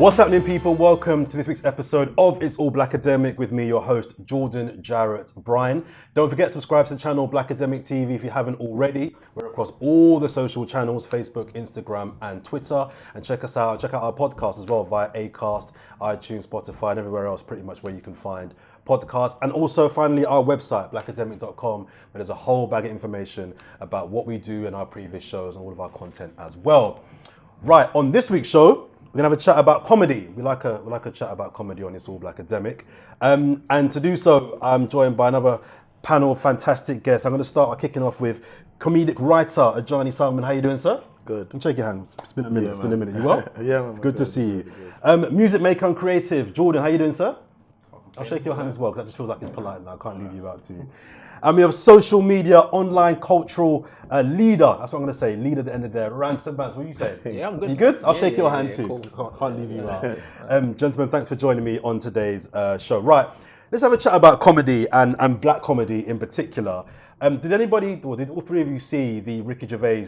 What's happening, people? Welcome to this week's episode of It's All Blakademik with me, your host, Jordan Jarrett-Bryan. Don't forget to subscribe to the channel Blakademik TV if you haven't already. We're across all the social channels, Facebook, Instagram, and Twitter. And check us out. Check out our podcast as well via Acast, iTunes, Spotify, and everywhere else pretty much where you can find podcasts. And also, finally, our website, blakademik.com, where there's a whole bag of information about what we do in our previous shows and all of our content as well. Right, on this week's show, we're gonna have a chat about comedy. We like a chat about comedy on It's All Blakademik. And to do so, I'm joined by another panel of fantastic guests. I'm gonna start by kicking off with comedic writer Ajani Salman. How you doing, sir? Good. Come shake your hand. It's been a minute. You well? Yeah, man. It's good to see you. Music maker and creative Jordan. How you doing, sir? I'll shake your hand as well because that just feels like it's polite now. I can't leave you out too. And we have social media, online cultural leader. That's what I'm going to say. Leader at the end of there. Ransom Bands, what are you saying? Yeah, I'm good. You good? I'll shake your hand too. Cool. Can't leave you out. Gentlemen, thanks for joining me on today's show. Right, let's have a chat about comedy and black comedy in particular. Did anybody, or did all three of you see the Ricky Gervais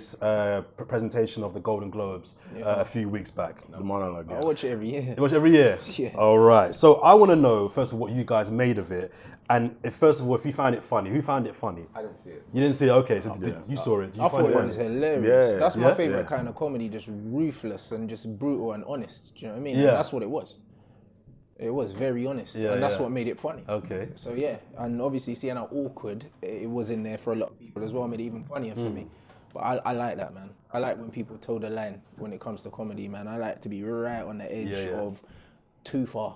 presentation of the Golden Globes a few weeks back? The monologue. I watch it every year. You watch it every year? Yeah. All right. So I want to know, first of all, what you guys made of it. And first of all, if you found it funny, who found it funny? I didn't see it. You didn't see it? Okay, so you saw it. Did you I find thought it funny? was hilarious. Yeah. That's my Yeah? favorite kind of comedy, just ruthless and just brutal and honest. Do you know what I mean? Yeah. And that's what it was. It was very honest, and that's what made it funny. Okay. So yeah, and obviously seeing how awkward it was in there for a lot of people as well made it even funnier for me. But I like that, man. I like when people toe the line when it comes to comedy, man. I like to be right on the edge of too far.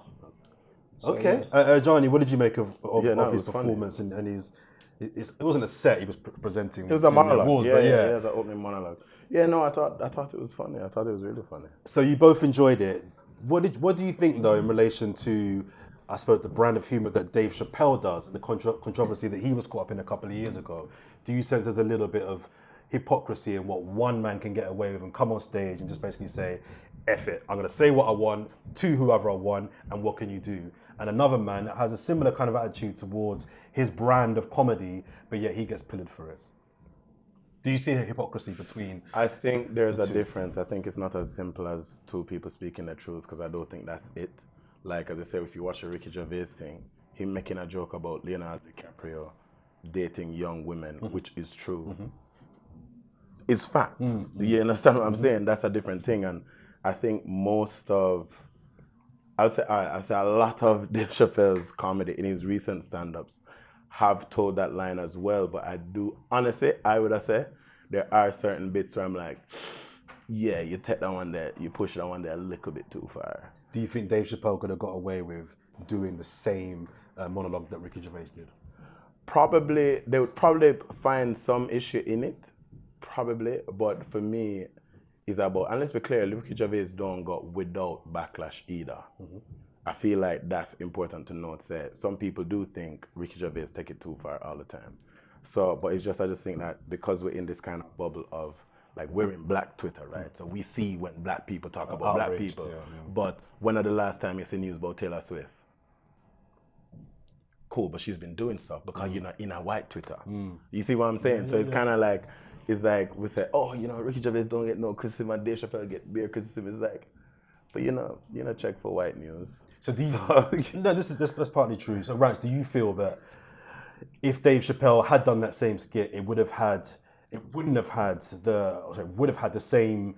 So, Okay. yeah. Johnny, what did you make of it his was performance and his? It wasn't a set. He was presenting. It was a monologue. Awards, Yeah, but it was an opening monologue. Yeah, no, I thought it was funny. I thought it was really funny. So you both enjoyed it. What do you think though in relation to, I suppose, the brand of humor that Dave Chappelle does and the controversy that he was caught up in a couple of years ago? Do you sense there's a little bit of hypocrisy in what one man can get away with and come on stage and just basically say, F it, I'm gonna say what I want to whoever I want, and what can you do? And another man that has a similar kind of attitude towards his brand of comedy, but yet he gets pillaged for it. Do you see a hypocrisy between? I think there's a difference. I think it's not as simple as two people speaking the truth, because I don't think that's it. Like, as I say, if you watch the Ricky Gervais thing, him making a joke about Leonardo DiCaprio dating young women, which is true. It's fact. Do you understand what I'm saying? That's a different thing. And I think I'll say a lot of Dave Chappelle's comedy in his recent stand-ups have told that line as well. But I do, honestly, I would have said there are certain bits where I'm like, yeah, you take that one there, you push that one there a little bit too far. Do you think Dave Chappelle could have got away with doing the same monologue that Ricky Gervais did? Probably, they would probably find some issue in it, probably. But for me, it's about, and let's be clear, Ricky Gervais don't go without backlash either. I feel like that's important to note. Say, some people do think Ricky Gervais take it too far all the time. So, but it's just, I just think that because we're in this kind of bubble of, like, we're in black Twitter, right? So we see when black people talk about black people. Yeah. But when are the last time you see news about Taylor Swift? Cool, but she's been doing stuff because you're not in a white Twitter. You see what I'm saying? So it's kind of like, it's like we say, oh, Ricky Gervais don't get no criticism and Dave Chappelle get bare criticism. It's like, but check for white news. So do you, no, that's partly true. So Rance, do you feel that if Dave Chappelle had done that same skit, it would have had the same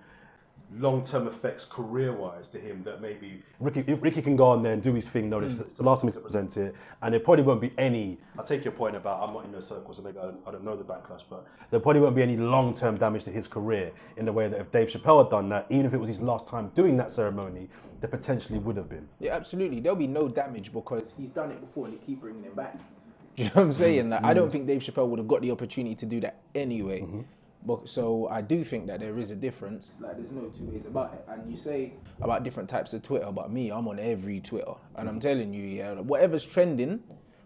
long-term effects career-wise to him that maybe if Ricky can go on there and do his thing, it's the last time he's going to present it, and there probably won't be any, I take your point about I'm not in those circles, so maybe I don't know the backlash, but there probably won't be any long-term damage to his career in the way that if Dave Chappelle had done that, even if it was his last time doing that ceremony, there potentially would have been. Yeah, absolutely. There'll be no damage because he's done it before and they keep bringing him back. Do you know what I'm saying? Like, I don't think Dave Chappelle would have got the opportunity to do that anyway. But so I do think that there is a difference. Like, there's no two ways about it. And you say about different types of Twitter, but me, I'm on every Twitter. And I'm telling you, yeah, whatever's trending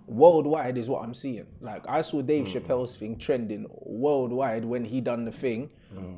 worldwide is what I'm seeing. Like, I saw Dave Chappelle's thing trending worldwide when he done the thing.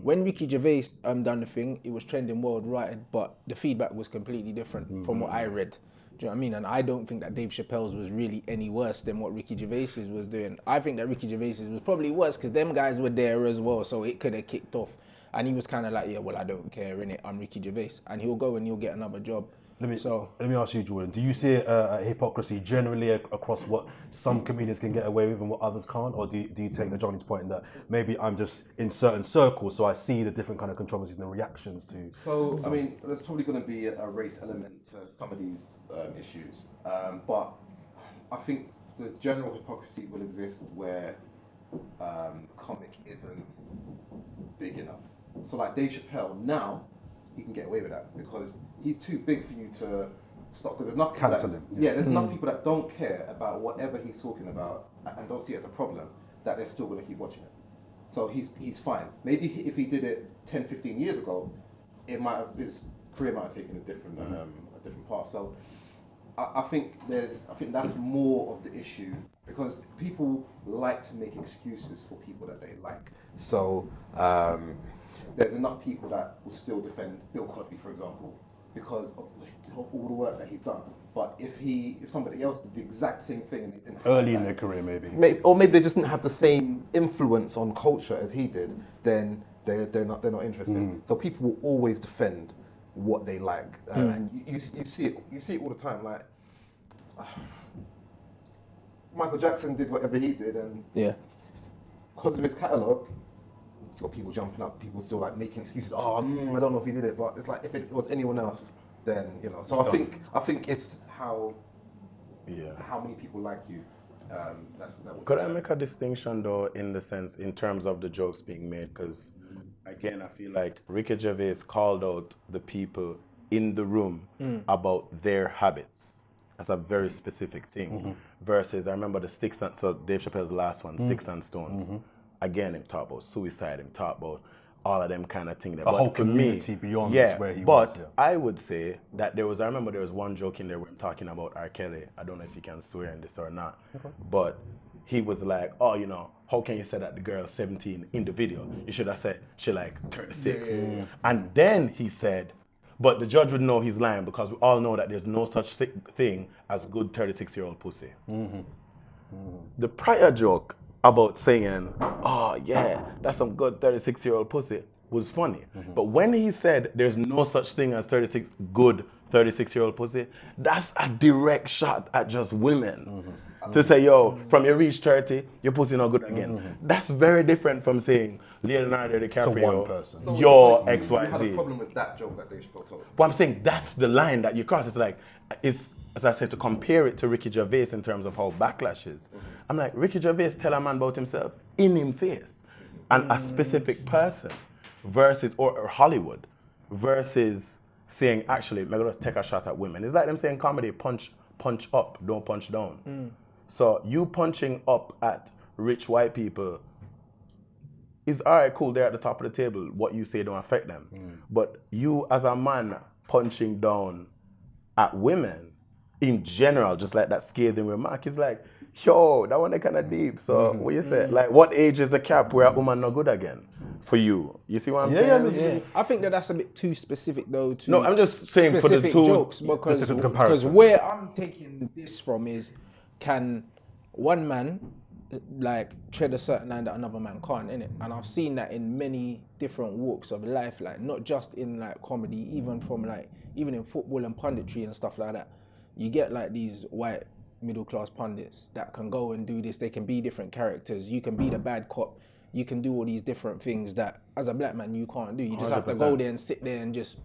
When Ricky Gervais done the thing, it was trending worldwide, but the feedback was completely different from what I read. Do you know what I mean? And I don't think that Dave Chappelle's was really any worse than what Ricky Gervais's was doing. I think that Ricky Gervais's was probably worse because them guys were there as well, so it could have kicked off. And he was kind of like, yeah, well, I don't care, innit? I'm Ricky Gervais. And he'll go and he'll get another job. Let me ask you, Jordan. Do you see a hypocrisy generally across what some comedians can get away with and what others can't, or do you take the Johnny's point in that maybe I'm just in certain circles, so I see the different kind of controversies and the reactions to? So I mean, there's probably going to be a race element to some of these issues, but I think the general hypocrisy will exist where comic isn't big enough. So like Dave Chappelle now, he can get away with that because he's too big for you to stop. Because there's enough people Cancel him. there's enough people that don't care about whatever he's talking about and don't see it as a problem that they're still going to keep watching it. So he's fine. Maybe if he did it 10, 15 years ago, his career might have taken a different path. So I think that's more of the issue because people like to make excuses for people that they like. So there's enough people that will still defend Bill Cosby, for example, because of all the work that he's done. But if somebody else did the exact same thing and they didn't Early in their career, maybe they just didn't have the same influence on culture as he did, then they're not interested. So people will always defend what they like, and you see it all the time. Like Michael Jackson did whatever he did, and because of his catalogue, you've got people jumping up, people still like making excuses. I don't know if he did it, but it's like if it was anyone else, then So I think it's how many people like you. Could I make a distinction though, in terms of the jokes being made? Because again, I feel like Ricky Gervais called out the people in the room about their habits. That's a very specific thing. Versus, I remember the Sticks and so Dave Chappelle's last one, Sticks and Stones. Again, him talk about suicide, him talk about all of them kind of things. A whole community beyond where he was. But I would say that I remember there was one joke in there where I'm talking about R. Kelly. I don't know if you can swear in this or not. But he was like, how can you say that the girl's 17 in the video? You should have said she like 36. And then he said, but the judge would know he's lying because we all know that there's no such thing as good 36-year-old pussy. The prior joke about saying, that's some good 36-year-old pussy was funny. But when he said there's no such thing as good 36-year-old pussy, that's a direct shot at just women. To say, from you reach 30, your pussy not good again. That's very different from saying Leonardo DiCaprio, to one person. your You XYZ. had a problem with that joke that Dave Chappelle told. But I'm saying that's the line that you cross. It's like, as I said, to compare it to Ricky Gervais in terms of how backlash is. I'm like, Ricky Gervais tell a man about himself in him face. And a specific person versus, or Hollywood, versus saying, actually, I'm going to take a shot at women. It's like them saying comedy, punch up, don't punch down. So you punching up at rich white people is all right, cool, they're at the top of the table. What you say don't affect them. But you as a man punching down at women in general, just like that scathing remark, is like, that one kind of deep. So what you say? Like, what age is the cap where a woman not good again for you? You see what I'm saying? Yeah. I think that's a bit too specific though. No, I'm just saying for the specific two jokes because comparison. where I'm taking this from is, can one man like tread a certain line that another man can't, innit? And I've seen that in many different walks of life, like not just in like comedy, even in football and punditry and stuff like that. You get like these white middle class pundits that can go and do this. They can be different characters. You can be the bad cop. You can do all these different things that as a black man you can't do. You just have to go there and sit there and just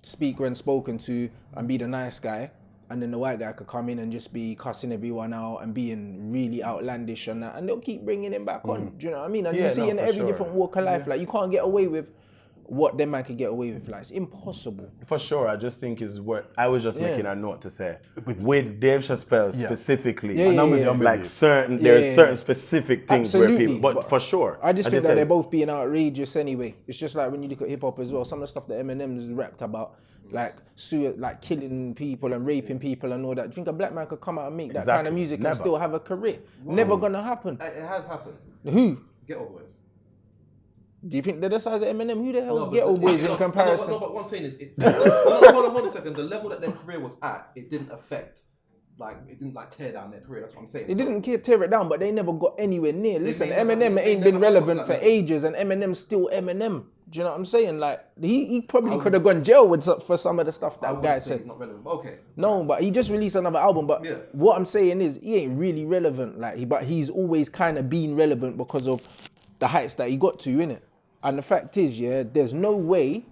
speak when spoken to and be the nice guy. And then the white guy could come in and just be cussing everyone out and being really outlandish and that. And they'll keep bringing him back on. Do you know what I mean? And you see in every different walk of life, like you can't get away with what them man could get away with. Like it's impossible. For sure, I just think is what I was just making a note to say. With Dave Chappelle specifically, like certain there's certain specific things where people, but for sure. I just think that they're both being outrageous anyway. It's just like when you look at hip hop as well, some of the stuff that Eminem's rapped about, like killing people and raping people and all that. Do you think a black man could come out and make that kind of music and still have a career? Never gonna happen. It has happened. Who? Ghetto Boys. Do you think they're the size of Eminem? Who the hell is Ghetto Boys in comparison? No, but what I'm saying is, hold on a second. The level that their career was at, it didn't tear down their career. That's what I'm saying. It didn't tear it down, but they never got anywhere near. Listen, Eminem ain't been relevant for ages, and Eminem's still Eminem. Do you know what I'm saying? Like, he probably could have gone jail for some of the stuff that guy said. It's not relevant. Okay. No, but he just released another album. But Yeah. what I'm saying is, he ain't really relevant. But he's always kind of been relevant because of the heights that he got to, innit? And the fact is, there's no way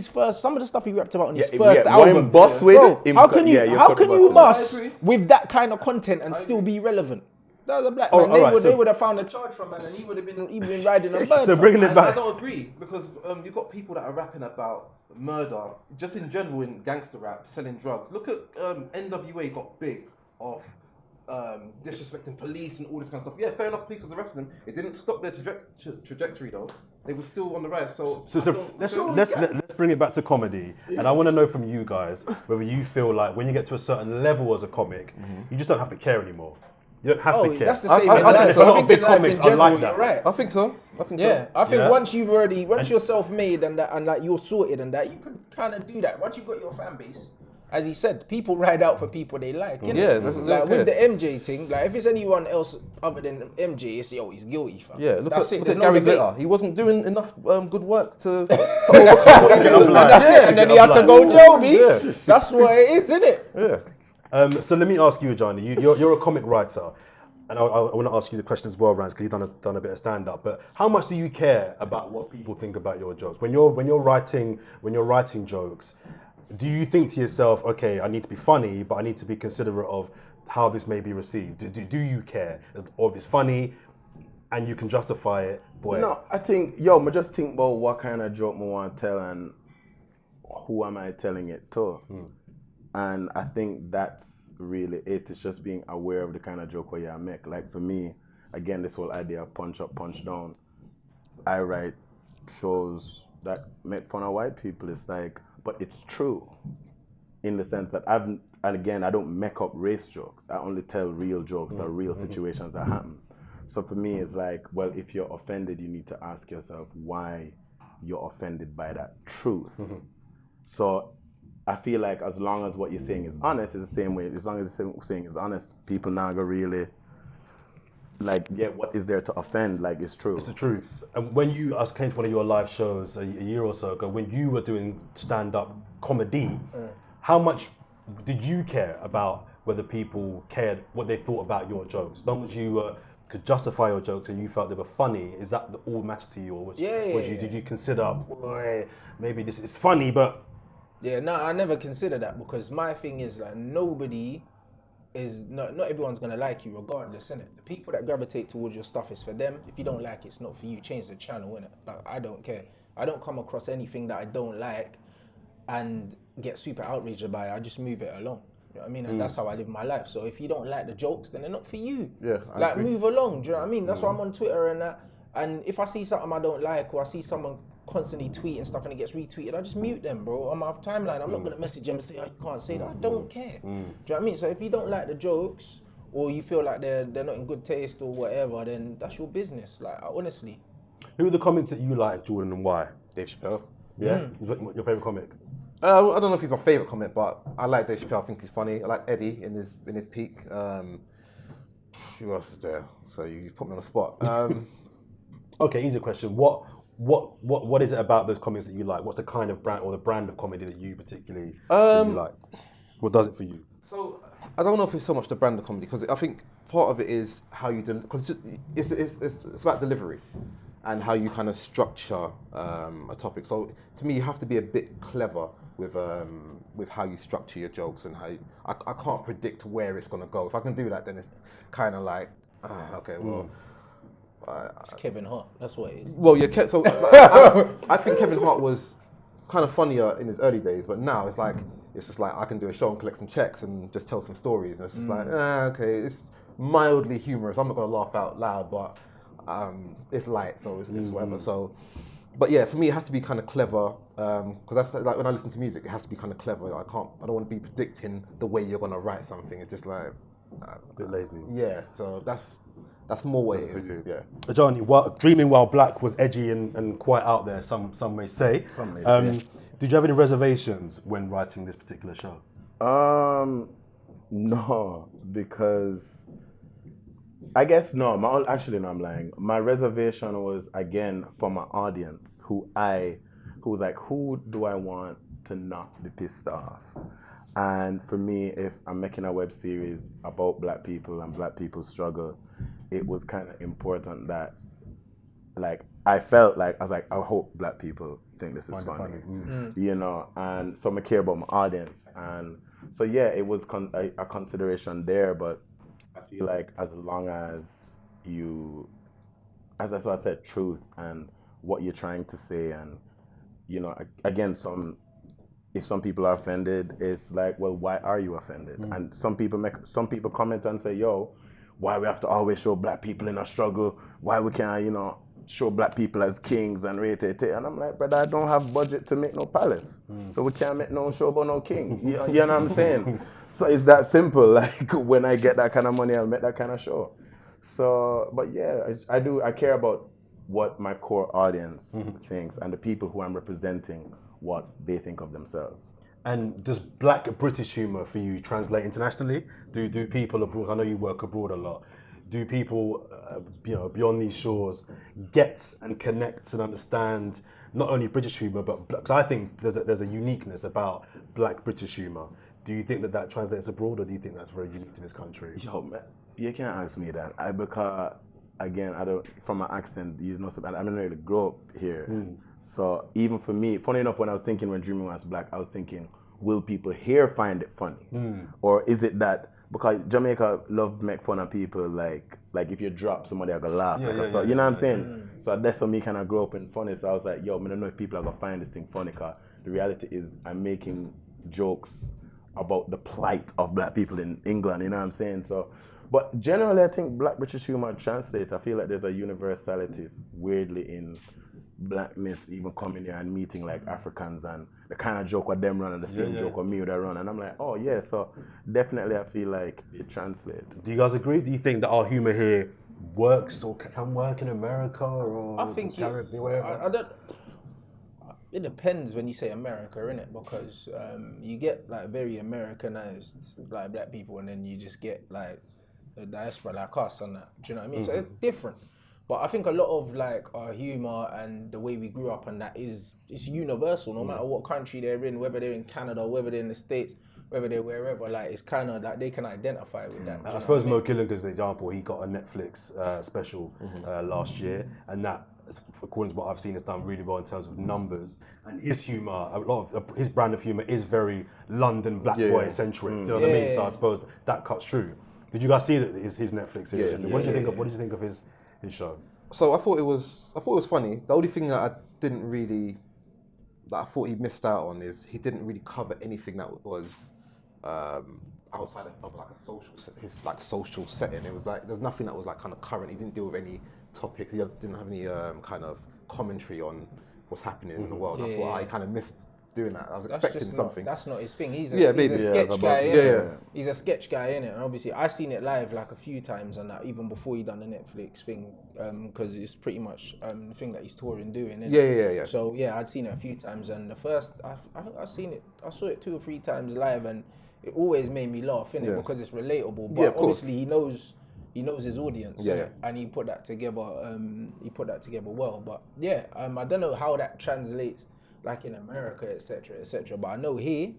some of the stuff he rapped about on his first album. Boss with Bro, it, how can you bust I agree. with that kind of content and still be relevant? That was a black man. They would have found a charge from man, and he would have been riding a bird. So bringing it I back. don't agree because you've got people that are rapping about murder, just in general in gangster rap, selling drugs. Look at NWA got big off disrespecting police and all this kind of stuff. Yeah, fair enough, police was arresting them. It didn't stop their trajectory though. They were still on the rise. So Let's bring it back to comedy, and I want to know from you guys whether you feel like when you get to a certain level as a comic, you just don't have to care anymore. You don't have to care. That's the same I in think life. if a lot I of think big in life comics in are general, like that. you're right. I think so. Yeah, I think Yeah. once you're self-made and like you're sorted and that, you can kind of do that. Once you've got your fan base, as he said, people ride out for people they like. Innit? Yeah, that's like with the MJ thing. Like if it's anyone else other than MJ, it's he's guilty. Fam. Yeah, look That's at, it. look There's at no Gary debate. Glitter. He wasn't doing enough good work to overcome what he did. And that's it. And then he had to go Joby. Yeah. That's what it is, isn't it? Yeah. So let me ask you, Johnny. You're a comic writer, and I want to ask you the question as well, Rans, because you've done a bit of stand-up. But how much do you care about what people think about your jokes when you're writing jokes? Do you think to yourself, okay, I need to be funny, but I need to be considerate of how this may be received? Do you care? Or if it's funny and you can justify it, boy. No, I just think about what kind of joke I want to tell and who am I telling it to. And I think that's really it. It's just being aware of the kind of joke I make. Like for me, again, this whole idea of punch up, punch down. I write shows that make fun of white people. It's like, but it's true in the sense that I don't make up race jokes. I only tell real jokes or real situations that happen. So for me, it's like, well, if you're offended, you need to ask yourself why you're offended by that truth. So I feel like as long as what you're saying is honest, it's the same way. As long as you're saying is honest, people now go really like, yeah, what is there to offend? Like, it's true. It's the truth. And when you came to one of your live shows a year or so ago, when you were doing stand-up comedy, how much did you care about whether people cared what they thought about your jokes? As long as you could justify your jokes and you felt they were funny, is that all mattered to you? Or did you consider, boy, maybe this is funny, but... Yeah, no, I never consider that because my thing is like not everyone's gonna like you regardless, innit? The people that gravitate towards your stuff is for them. If you don't like it, it's not for you. Change the channel, innit? Like I don't care. I don't come across anything that I don't like and get super outraged by it. I just move it along. You know what I mean? And that's how I live my life. So if you don't like the jokes, then they're not for you. Yeah, I agree. Move along. Do you know what I mean? That's why I'm on Twitter and that. And if I see something I don't like or I see someone constantly tweeting stuff and it gets retweeted, I just mute them, bro, on my timeline. I'm not gonna message them and say, oh, you can't say that. I don't care. Do you know what I mean? So if you don't like the jokes or you feel like they're not in good taste or whatever, then that's your business. Like honestly. Who are the comics that you like, Jordan, and why? Dave Chappelle. Yeah? Your favourite comic? I don't know if he's my favourite comic, but I like Dave Chappelle. I think he's funny. I like Eddie in his peak. Who else is there? So you put me on the spot. Okay, easy question. What is it about those comics that you like? What's the kind of brand or the brand of comedy that you particularly that you like? What does it for you? So I don't know if it's so much the brand of comedy because I think part of it is how you do, because it's about delivery and how you kind of structure a topic. So to me, you have to be a bit clever with how you structure your jokes and how I can't predict where it's gonna go. If I can do that, then it's kind of like okay, well. It's Kevin Hart. That's what it is. Well, yeah. So I think Kevin Hart was kind of funnier in his early days, but now it's just like I can do a show and collect some checks and just tell some stories, and it's just like okay, it's mildly humorous. I'm not gonna laugh out loud, but it's light, so it's whatever. So, but yeah, for me, it has to be kind of clever because that's like when I listen to music, it has to be kind of clever. I don't want to be predicting the way you're gonna write something. It's just like a bit lazy. Yeah. So that's more what it is. Yeah. Johnny, Dreaming While Black was edgy and quite out there, some may say. Some may say. Did you have any reservations when writing this particular show? No, because I guess no. Actually, no, I'm lying. My reservation was again for my audience, who was like, who do I want to not be pissed off? And for me, if I'm making a web series about Black people and Black people's struggle, it was kind of important that, like, I felt like I was like, I hope Black people think this is funny, you know. And so I care about my audience, and so yeah, it was a consideration there, but. I feel like as long as you, as that's what I said, truth and what you're trying to say, and you know, again, if some people are offended, it's like, well, why are you offended? And some people comment and say, yo, why we have to always show Black people in a struggle? Why we can't, you know, show Black people as kings and rate. And I'm like, brother, I don't have budget to make no palace, so we can't make no show about no king. You know what I'm saying? So it's that simple. Like, when I get that kind of money, I'll make that kind of show. So, but yeah, I care about what my core audience thinks and the people who I'm representing, what they think of themselves. And does Black British humor for you translate internationally? Do people abroad, I know you work abroad a lot, do people you know, beyond these shores get and connect and understand not only British humor, but because I think there's a uniqueness about Black British humor. Do you think that translates abroad, or do you think that's very unique to this country? Yo, man, you can't ask me that. Because again, I don't, from my accent, you know, I didn't really grow up here. So even for me, funny enough, when I was thinking when Dreaming Was Black, I was thinking, will people here find it funny, or is it that because Jamaica love make fun of people, like if you drop somebody, I go laugh. You know what I'm saying? So that's what me kind of grew up in funny. So I was like, yo, I don't know if people are gonna find this thing funny. Cause the reality is, I'm making jokes about the plight of Black people in England. You know what I'm saying? So, but generally, I think Black British humor translates. I feel like there's a universality weirdly in Blackness, even coming here and meeting like Africans and the kind of joke what them run and the same joke what me would run, and I'm like, oh yeah, so definitely I feel like it translates. Do you guys agree? Do you think that our humor here works or can work in America or I think Caribbean, wherever? I don't. It depends when you say America, innit? Because you get like very Americanized like Black people, and then you just get like a diaspora like us and that. Do you know what I mean? So it's different. But I think a lot of like our humor and the way we grew up and that it's universal, no matter what country they're in, whether they're in Canada, whether they're in the States, whether they're wherever. Like, it's kind of like they can identify with that. I suppose Mo Gilligan's an example. He got a Netflix special last year, and that, according to what I've seen, has done really well in terms of numbers. And his humor, a lot of his brand of humor is very London Black boy centric. Do you know what I mean? So I suppose that cuts through. Did you guys see that his Netflix series? What did you think of his show? So I thought it was funny. The only thing that I thought he missed out on is he didn't really cover anything that was outside of like a social setting. It was like there was nothing that was like kind of current. He didn't deal with any topics. He didn't have any kind of commentary on what's happening in the world. I thought I kind of missed doing that. I was expecting something. That's not his thing. He's a sketch guy. He's a sketch guy, innit? And obviously, I seen it live like a few times, and that even before he done the Netflix thing, because it's pretty much the thing that he's touring doing. Innit? Yeah. So yeah, I'd seen it a few times, and the first, I think I saw it 2 or 3 times live, and it always made me laugh, innit? Because it's relatable. But obviously, he knows his audience, and he put that together. He put that together well. But yeah, I don't know how that translates, like in America, etc. But I know here,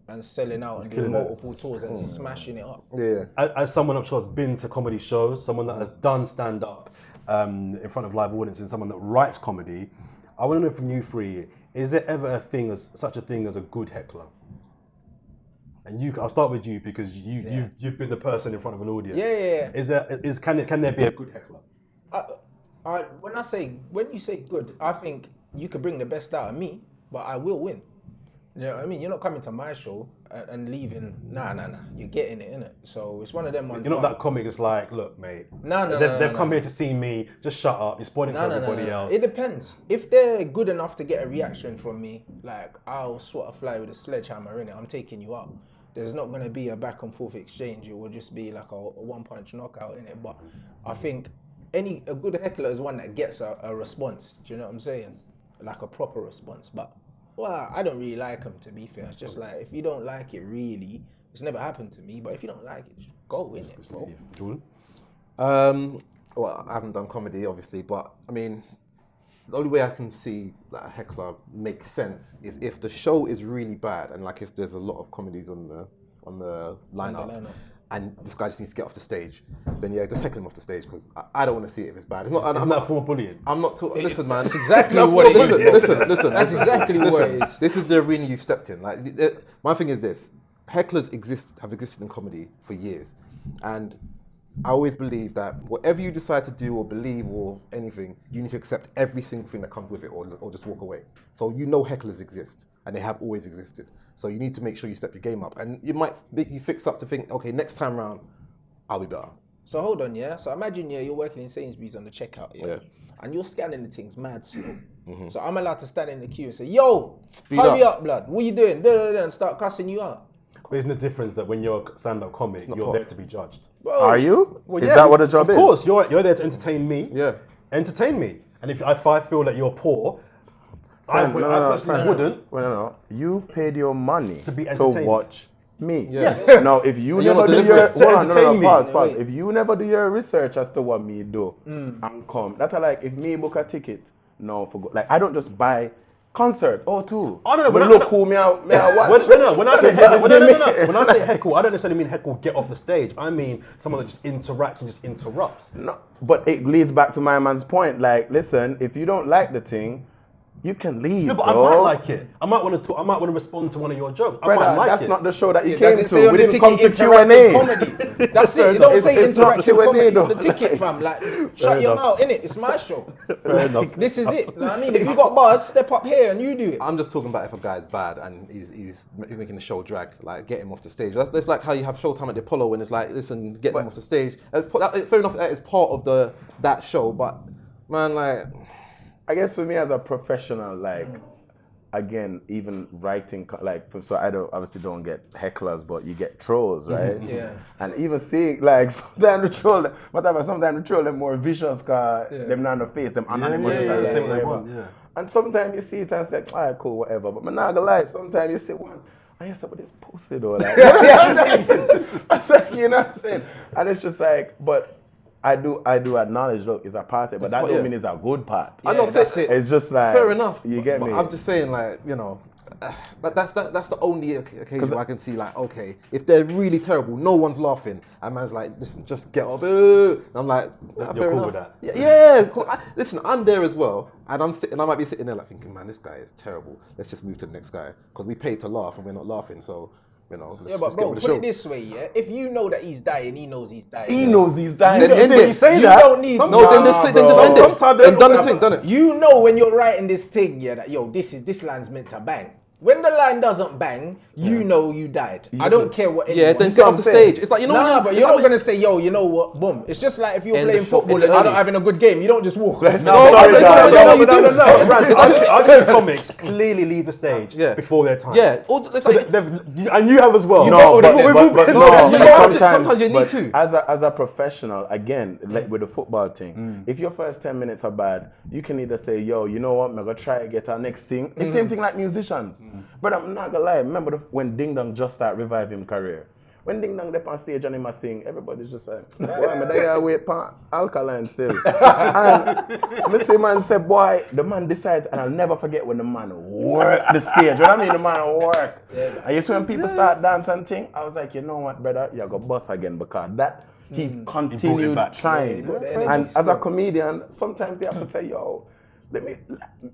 and selling out and doing multiple tours and smashing it up. Yeah. As someone I'm sure has been to comedy shows, someone that has done stand up in front of live audiences, someone that writes comedy, I want to know from you three: is there ever such a thing as a good heckler? And I'll start with you because you've been the person in front of an audience. Yeah. Can there be a good heckler? When you say good, I think you could bring the best out of me, but I will win. You know what I mean? You're not coming to my show and leaving. Nah. You're getting it, innit? So it's one of them ones. You're not that comic. It's like, look, mate. They've come here to see me. Just shut up. You're spoiling for everybody else. It depends. If they're good enough to get a reaction from me, like I'll swat a fly with a sledgehammer, innit? I'm taking you out. There's not going to be a back and forth exchange. It will just be like a one-punch knockout, innit? But I think a good heckler is one that gets a response. Do you know what I'm saying? Like a proper response. But I don't really like them, to be fair. It's just like, if you don't like it, really, it's never happened to me, but if you don't like it, just go with it, bro. Jordan? Well, I haven't done comedy, obviously, but I mean, the only way I can see that a heckler makes sense is if the show is really bad and like if there's a lot of comedies on the lineup. And this guy just needs to get off the stage, then yeah, just heckle him off the stage because I don't want to see it if it's bad. It's not. Isn't that a form of bullying? I'm not. Listen, man. That's exactly what it is. Listen. That's exactly what it is. This is the arena you stepped in. Like, my thing is this: hecklers have existed in comedy for years, and I always believe that whatever you decide to do or believe or anything, you need to accept every single thing that comes with it, or just walk away. So hecklers exist, and they have always existed. So you need to make sure you step your game up, and you might make you fix up to think, okay, next time round, I'll be better. So hold on, yeah. So imagine, you're working in Sainsbury's on the checkout, yeah, and you're scanning the things mad slow. So I'm allowed to stand in the queue and say, "Yo, hurry up, blood! What are you doing?" And start cussing you out. But isn't the difference that when you're a stand-up comic, you're there to be judged? Bro, Are you? Well, is that what the job is? Of course, you're there to entertain me. Yeah. Entertain me. And if I feel that you're poor, I personally wouldn't. No. You paid your money To be entertained. watch me. Yes. Now, if you And you're never not do your to entertain me. pause. If you never do your research as to what me do and come, that's like if me book a ticket. No, like I don't just buy concert. Oh, too. Oh, no, but look who me out watch. When I say heckle, when I say heckle, I don't necessarily mean heckle get off the stage. I mean someone that just interacts and just interrupts. No, but it leads back to my man's point. Like, listen, if you don't like the thing, you can leave. No, but bro. I might like it. I might want to talk. I might want to respond to one of your jokes. I Brother, might like that's it. not the show that you does came it say to. on We the didn't come to ticket Q&A. interactive comedy? That's it. It don't say It's not interactive Q&A comedy. though. The ticket, fam. Like, shut your mouth, innit? It's my show. Fair enough. This is it. You know what I mean? If you got bars, step up here and you do it. I'm just talking about if a guy's bad and he's making the show drag, like get him off the stage. That's like how you have showtime at the Apollo when it's like, listen, get them off the stage. Fair enough, that is part of that show, but man, like, I guess for me as a professional, like, again, even writing, like, so I obviously don't get hecklers, but you get trolls, right? Yeah. And even seeing, like, sometimes the troll them more vicious, cause them not on the face, them anonymous. Say what they want, yeah. And sometimes you see it and say, alright, cool, whatever. But I'm not gonna lie, sometimes you see one, I hear somebody's pussy though, like, I said, you know what I'm saying? And it's just like, but I do acknowledge, look, it's a party, but that don't mean it's a good part. I know, that's it. It's just like, fair enough. You get but me? I'm just saying, like, you know, that's the only occasion where I can see, like, okay, if they're really terrible, no one's laughing, and man's like, listen, just get up. And I'm like, You're fair cool enough. with that? Yeah. Cool. Listen, I'm there as well, and I might be sitting there like thinking, man, this guy is terrible. Let's just move to the next guy because we paid to laugh and we're not laughing, so. You know, Yeah, but let's get bro, with the put show. it this way, yeah. If you know that he's dying, he knows he's dying. He knows he's dying. Then end it. You say You that? don't need. No, then just end it. Sometimes they and done the don't thing, have done it. You know when you're writing this thing, yeah, that this line's meant to bang. When the line doesn't bang, you know you died. I don't care what anyone Yeah, then says. get off the stage. It's like, you know, Nah, but you're not gonna say, yo, you know what? Boom. It's just like if you're End the playing show, football end and it you're not early. having a good game, you don't just walk. No, sorry, I've seen comics clearly leave the stage before their time. Yeah, And you have as well. No, but sometimes you need but to. As a professional, again, like with the football thing, if your first 10 minutes are bad, you can either say, yo, you know what, I'm gonna try to get our next thing. It's the same thing like musicians. But I'm not gonna lie, remember when Ding Dong just started reviving his career? When Ding Dong up on stage and him a sing, everybody's just like, boy, I'm there wait for alkaline still. And me see man say, boy, the man decides, and I'll never forget when the man work the stage. What I mean, the man work. And you see when people start dancing and thing, I was like, you know what, brother, you're gonna bust again because that he continued trying. And as a comedian, sometimes you have to say, yo,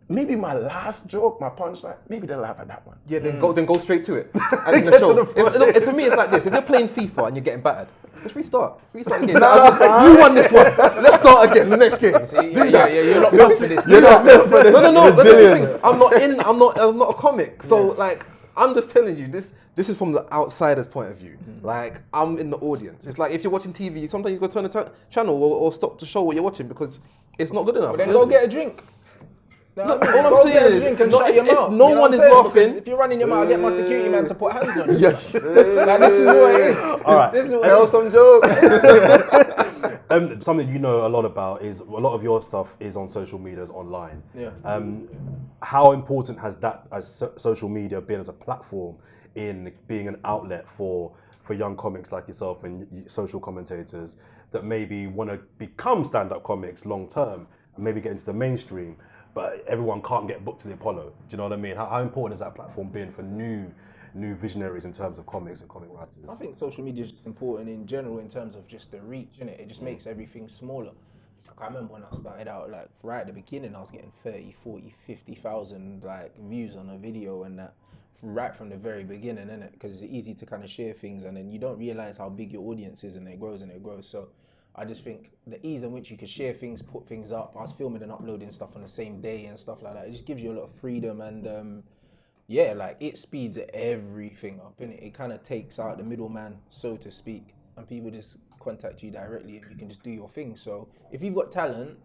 maybe my last joke, my punchline, maybe they'll laugh at that one. Yeah, then go straight to it. And the show. For me, it's like this. If you're playing FIFA and you're getting battered, just restart again. You won this one. Let's start again. The next game. Yeah, you're not built for this. No. But that's the thing. I'm not a comic. So like, I'm just telling you this. This is from the outsider's point of view. Like, I'm in the audience. It's like if you're watching TV, sometimes you go turn the channel or stop the show what you're watching because it's not good enough. But then go get a drink. No, all I'm saying is, if no You know one is what I'm saying? laughing, Because if you're running your mouth, get my security man to put hands on you. Like, this is what it is. All right. This is what tell some jokes. Something you know a lot about is a lot of your stuff is on social media, is online. Yeah. How important has that as social media been as a platform in being an outlet for young comics like yourself and social commentators that maybe want to become stand-up comics long term and maybe get into the mainstream, but everyone can't get booked to the Apollo. Do you know what I mean? How important has that platform been for new visionaries in terms of comics and comic writers? I think social media is just important in general in terms of just the reach, innit? It just makes everything smaller. Like, I remember when I started out, like right at the beginning, I was getting 30, 40, 50,000 like views on a video and that right from the very beginning, innit? Because it's easy to kind of share things and then you don't realize how big your audience is and it grows and it grows. So I just think the ease in which you could share things, put things up. I was filming and uploading stuff on the same day and stuff like that. It just gives you a lot of freedom and yeah, like it speeds everything up, innit? It kind of takes out the middleman, so to speak, and people just contact you directly and you can just do your thing. So if you've got talent,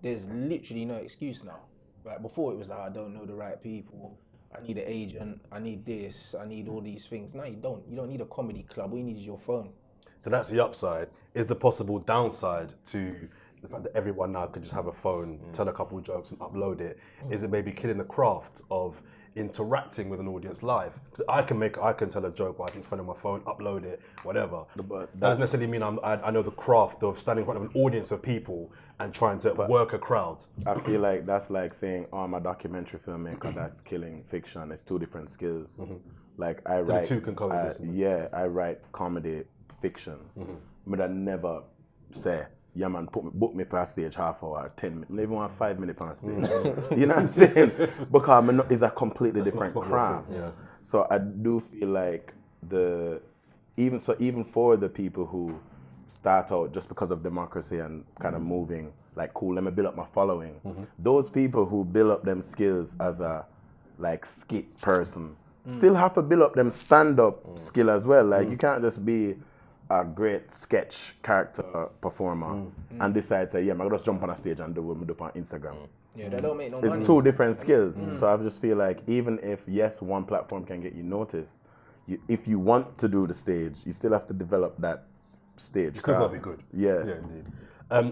there's literally no excuse now. Like before it was like, I don't know the right people, I need an agent, I need this, I need all these things. No, you don't. You don't need a comedy club, all you need is your phone. So that's the upside. Is the possible downside to the fact that everyone now could just have a phone, tell a couple of jokes and upload it? Is it maybe killing the craft of interacting with an audience live? Because I can tell a joke while I think it's funny on my phone, upload it, whatever. But that doesn't necessarily mean I know the craft of standing in front of an audience of people and trying to work a crowd. I feel like that's like saying, oh, I'm a documentary filmmaker, that's killing fiction. It's two different skills. Like I write, the two can coexist. I write comedy fiction. But I never say, yeah man, book me per stage half hour, 10 minutes, maybe 5 minutes per stage. You know what I'm saying? Because it's a completely different craft. Yeah. So I do feel like even for the people who start out just because of democracy and kind of moving, like cool, let me build up my following. Those people who build up them skills as a like skit person still have to build up them stand-up skill as well. Like you can't just be a great sketch character performer and decide say, yeah, I'm gonna just jump on a stage and do what I do on Instagram. Yeah, they don't make no It's money. two different skills. So I just feel like even if yes, one platform can get you noticed, if you want to do the stage, you still have to develop that stage. It's still got to be good. Yeah. Yeah, indeed.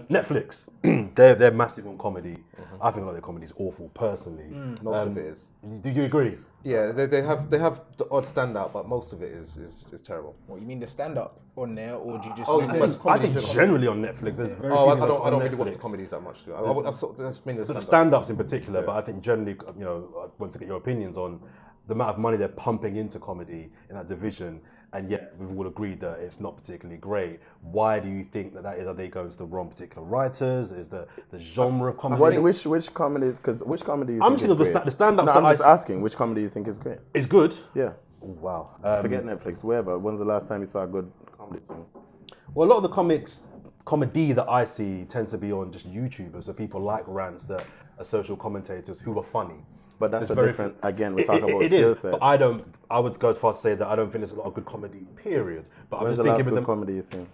Netflix, they're massive on comedy. I think a lot of their comedy is awful, personally. Most of it is. Do you agree? Yeah, they have the odd standout, but most of it is terrible. What, you mean the stand-up on there, or do you just Oh, mean but the- I think generally on Netflix, there's very Oh, few I don't on really watch the Netflix. comedies that much. That's mainly The the stand-up. stand-ups in particular, but I think generally, I want to get your opinions on the amount of money they're pumping into comedy in that division, and yet we've all agreed that it's not particularly great. Why do you think that is? Are they going to the wrong particular writers? Is the genre of comedy? Which comedies? Because which comedy do you I'm think just is the great? stand-ups. No, that I'm just asking, which comedy do you think is great? It's good. Yeah. Oh, wow. Forget Netflix, wherever. When's the last time you saw a good comedy thing? Well, a lot of the comedy that I see tends to be on just YouTubers, so people like rants that are social commentators who are funny. But that's It's a very different, again, we're talking about It skill is, sets. but I would go as far as to say that I don't think there's a lot of good comedy, period. But I'm When's just the last thinking good with them, comedy you've seen?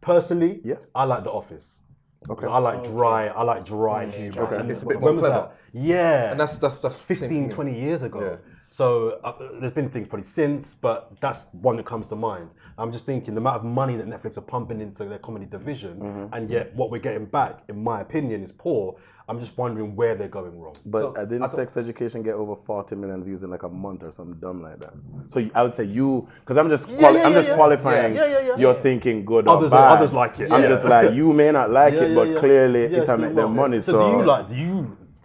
personally, Yeah. I like The Office. Okay. I like dry humor. Okay. And It's a bit when more was clever. that? Yeah. And that's 15, 20 years ago. Yeah. So there's been things probably since, but that's one that comes to mind. I'm just thinking the amount of money that Netflix are pumping into their comedy division, and yet what we're getting back, in my opinion, is poor. I'm just wondering where they're going wrong. But didn't Sex Education get over 40 million views in like a month or something dumb like that? So I would say you, because I'm just qualifying your thinking good or bad. Others like it. I'm yeah. just like, you may not like Yeah, it, yeah, but yeah. clearly Yeah, it'll it's make doing them well. money. So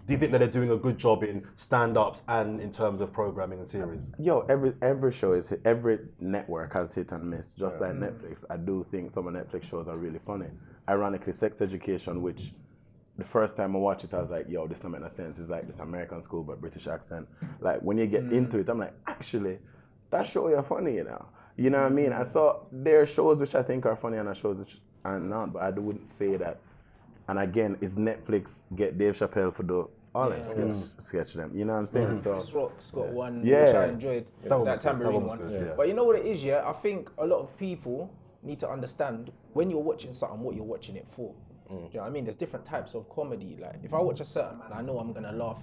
do you think that they're doing a good job in stand-ups and in terms of programming and series? Yo, every show is every network has hit and miss, just like Netflix. I do think some of Netflix shows are really funny. Ironically, Sex Education, which the first time I watched it, I was like, yo, this don't make no sense. It's like this American school but British accent. Like when you get into it, I'm like, actually, that show is funny, you know. You know what I mean? I saw there are shows which I think are funny and there are shows which are not, but I wouldn't say that. And again, is Netflix get Dave Chappelle for the all them sketch them. You know what I'm saying? So Chris Rock's got one which Yeah. I enjoyed, That one that was good. That tambourine one was one. good, yeah. But you know what it is, yeah? I think a lot of people need to understand when you're watching something, what you're watching it for. Do you know what I mean? There's different types of comedy. Like if I watch a certain man, I know I'm gonna laugh.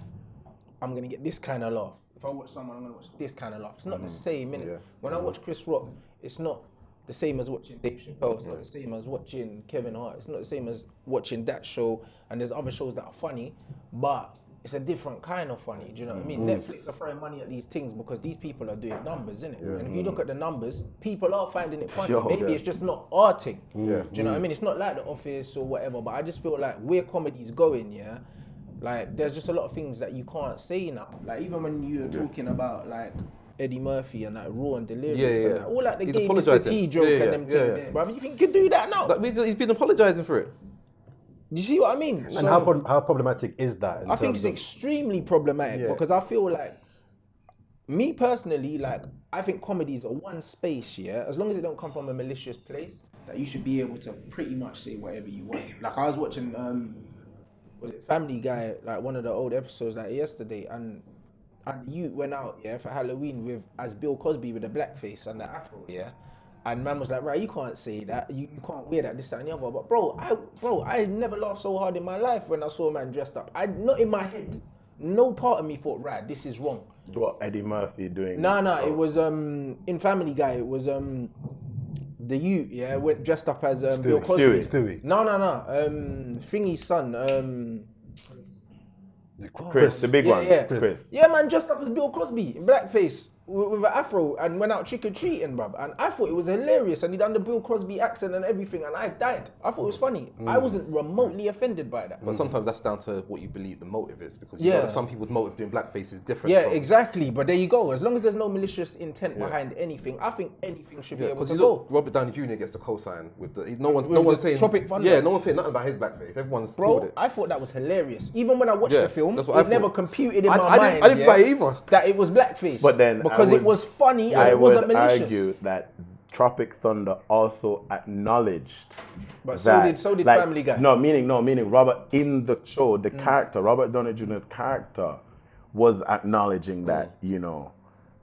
I'm gonna get this kind of laugh. If I watch someone, I'm gonna watch this kind of laugh. It's not the same, innit? When I watch Chris Rock, it's not the same as watching Dave Chappelle. It's not the same as watching Kevin Hart. It's not the same as watching that show. And there's other shows that are funny, but it's a different kind of funny. Do you know what I mean? Netflix are throwing money at these things because these people are doing numbers, innit? And if you look at the numbers, people are finding it funny. Maybe it's just not our thing. Do you know what I mean? It's not like The Office or whatever, but I just feel like where comedy's going, like there's just a lot of things that you can't say now. Like even when you're talking about like Eddie Murphy and like Raw and Delirious and like, all like the He's game is the apologising. tea joke and them things. Bruv, you think you can do that now? Like, he's been apologising for it. You see what I mean? And how problematic is that? I think it's extremely problematic because I feel like, me personally, like I think comedy is a one space, as long as it don't come from a malicious place, that you should be able to pretty much say whatever you want. Like I was watching, was it Family Guy, like one of the old episodes like yesterday, and you went out for Halloween as Bill Cosby with a blackface and the afro, and man was like, right, you can't say that, you can't wear that, this, that, and the other. But bro, I never laughed so hard in my life when I saw a man dressed up. Not in my head. No part of me thought, right, this is wrong. What Eddie Murphy doing? No, it was in Family Guy. It was the youth, went dressed up as Bill Cosby. Stewie. No. Thingy's son. Chris, the big one. Chris. Yeah, man, dressed up as Bill Cosby in blackface with an afro and went out trick-or-treating, bruv. And I thought it was hilarious, and he done the Bill Cosby accent and everything, and I died. I thought it was funny. I wasn't remotely offended by that. But sometimes that's down to what you believe the motive is, because you know that some people's motive doing blackface is different. Yeah, exactly. But there you go. As long as there's no malicious intent behind anything, I think anything should be able to go. Robert Downey Jr. gets the cosign with the no one's saying Tropic Thunder. Yeah, no one's saying nothing about his blackface. Everyone's cool with it. I thought that was hilarious. Even when I watched the film, it never computed in my I mind. didn't buy it either. That it was blackface. But then because it was funny. I it would wasn't malicious. argue that Tropic Thunder also acknowledged. But that, so did like, Family Guy. Meaning Robert in the show, the character, Robert Downey Jr.'s character, was acknowledging that,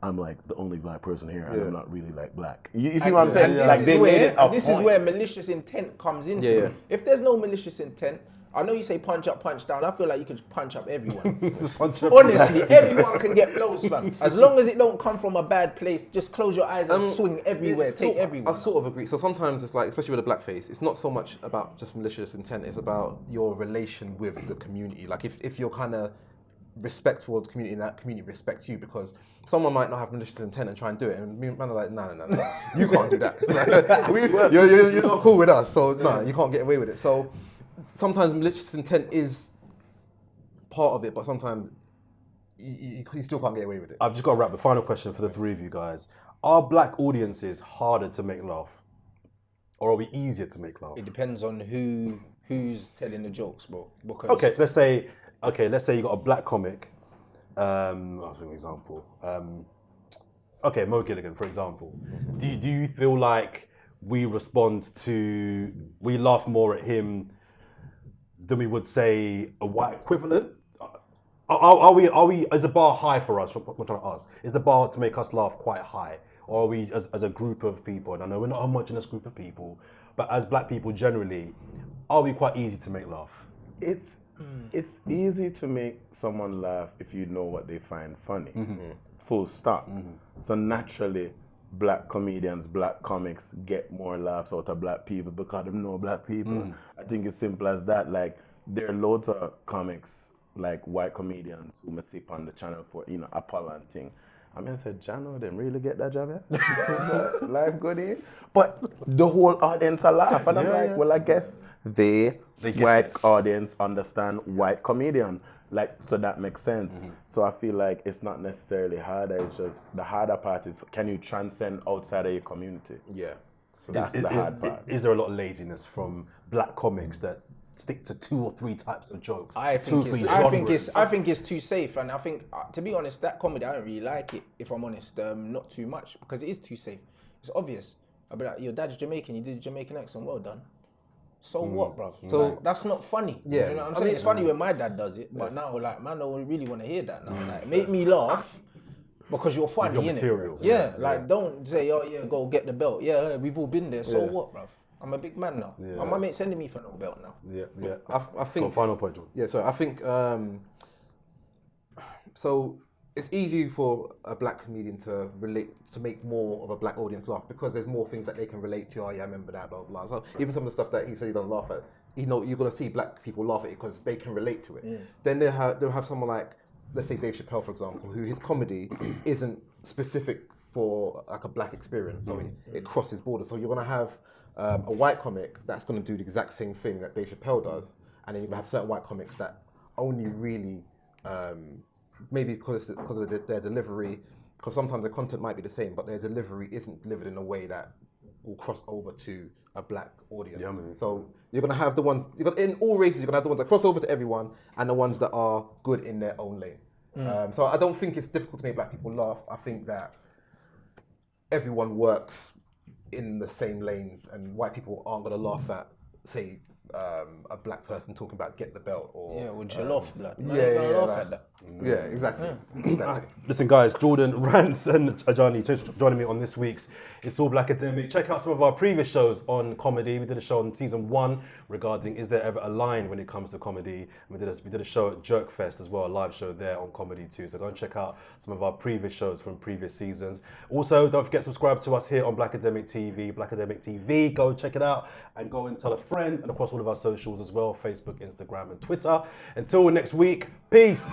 I'm like the only black person here, and I'm not really like black. You see what I'm saying? Like they made it a this point. is where malicious intent comes into it. If there's no malicious intent, I know you say punch up, punch down. I feel like you can punch up everyone. Honestly, everyone can get blows, fam. As long as it don't come from a bad place, just close your eyes and swing everywhere, take everyone. I sort of agree. So sometimes it's like, especially with a blackface, it's not so much about just malicious intent, it's about your relation with the community. Like if you're kind of respectful of the community and that community respects you, because someone might not have malicious intent and try and do it, and me and man are like, no, you can't do that. You're not cool with us, so no, you can't get away with it. So sometimes malicious intent is part of it, but sometimes you still can't get away with it. I've just got to wrap the final question for the three of you guys. Are black audiences harder to make laugh? Or are we easier to make laugh? It depends on who's telling the jokes, bro. Because Okay, so let's say you got a black comic. I'll give an example. Mo Gilligan, for example. Do you feel like we laugh more at him than we would say a white equivalent? Are we? Is the bar high for us? What I'm trying to ask, is the bar to make us laugh quite high, or are we as a group of people? And I know we're not a homogenous group of people, but as black people generally, are we quite easy to make laugh? It's easy to make someone laugh if you know what they find funny. Full stop. So naturally, black comedians, black comics get more laughs out of black people because they know black people. I think it's simple as that. Like there are loads of comics, like white comedians who may sip on the channel for Apollo and thing. I mean, I said, Jano, them really get that job, yeah? Life good in. But the whole audience are laugh. And I'm like, well, I guess they white audience understand white comedian. Like, so that makes sense. So I feel like it's not necessarily harder. It's just the harder part is, can you transcend outside of your community? Yeah. So that's the hard part. Is there a lot of laziness from black comics that stick to 2 or 3 types of jokes? I think it's too safe, and I think to be honest, that comedy I don't really like it. If I'm honest, not too much, because it is too safe. It's obvious. I'll be like, your dad's Jamaican. You did a Jamaican accent. Well done. So what, bruv? So like, that's not funny. Yeah. You know what I'm saying? It's funny when my dad does it, but now like man don't really want to hear that now. Like make me laugh because you're funny, your innit? material. Yeah. Like don't say, oh yeah, go get the belt. Yeah, we've all been there. So what, bruv? I'm a big man now. Yeah. My mate's sending me for no belt now. Yeah. I think. Final point, John. Yeah, so I think. So it's easy for a black comedian to make more of a black audience laugh because there's more things that they can relate to. Oh yeah, I remember that, blah blah blah. So even some of the stuff that he said he don't laugh at, you're gonna see black people laugh at it because they can relate to it. Then they'll have someone like, let's say Dave Chappelle, for example, who his comedy isn't specific for like a black experience, so it crosses borders. So you're gonna have a white comic that's gonna do the exact same thing that Dave Chappelle does, and then you're gonna have certain white comics that only really maybe because of their delivery, because sometimes the content might be the same, but their delivery isn't delivered in a way that will cross over to a black audience. So you're gonna have the ones in all races. You're gonna have the ones that cross over to everyone, and the ones that are good in their own lane. So I don't think it's difficult to make black people laugh. I think that everyone works in the same lanes, and white people aren't gonna laugh at, say, a black person talking about get the belt or or jollof blood. Yeah, At that. yeah, exactly. Exactly. Listen, guys, Jordan, Rance, and Ajani just joining me on this week's It's All Blakademik. Check out some of our previous shows on comedy. We did a show on season 1 regarding is there ever a line when it comes to comedy. And we did a show at Jerkfest as well, a live show there on comedy too. So go and check out some of our previous shows from previous seasons. Also, don't forget to subscribe to us here on Blakademik TV, Blakademik TV. Go check it out and go and tell a friend. And of course, all of our socials as well, Facebook, Instagram, and Twitter. Until next week, peace.